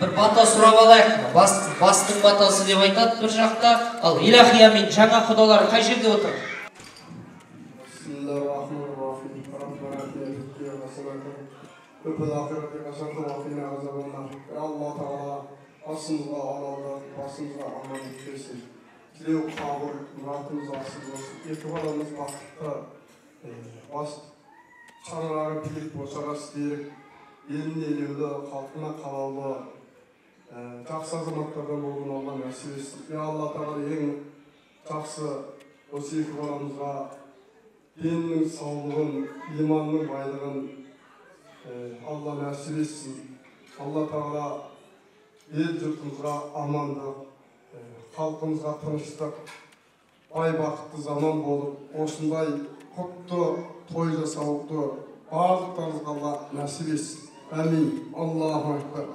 Bir бата сұрап алайық. Бастың батасы деп айтады бір жақта, ал илахи амин жаңа құдалар қай жерде отыр? Басымызға алалар, басымызға амандық берсін. Тілеу қабыл, мұратымыз асыл болсын. Екі баламыз бақытты, бас шаңырағы билік босағас дейік, еліне елеулі, халқына қалаулы, жақсы азаматтардан болуын Алла нәсіп етсін. Алла тағала ең жақсы осы екі баламызға деннің саулығын, иманның байлығын Алла нәсіп етсін. Алла тағала ел жұртымызға амандық, халқымызға тыныштық, бай бақытты заман болып, осындай құтты той жасауды барлықтарыңызға Алла нәсіп етсін. Әмин. Аллаху акбар.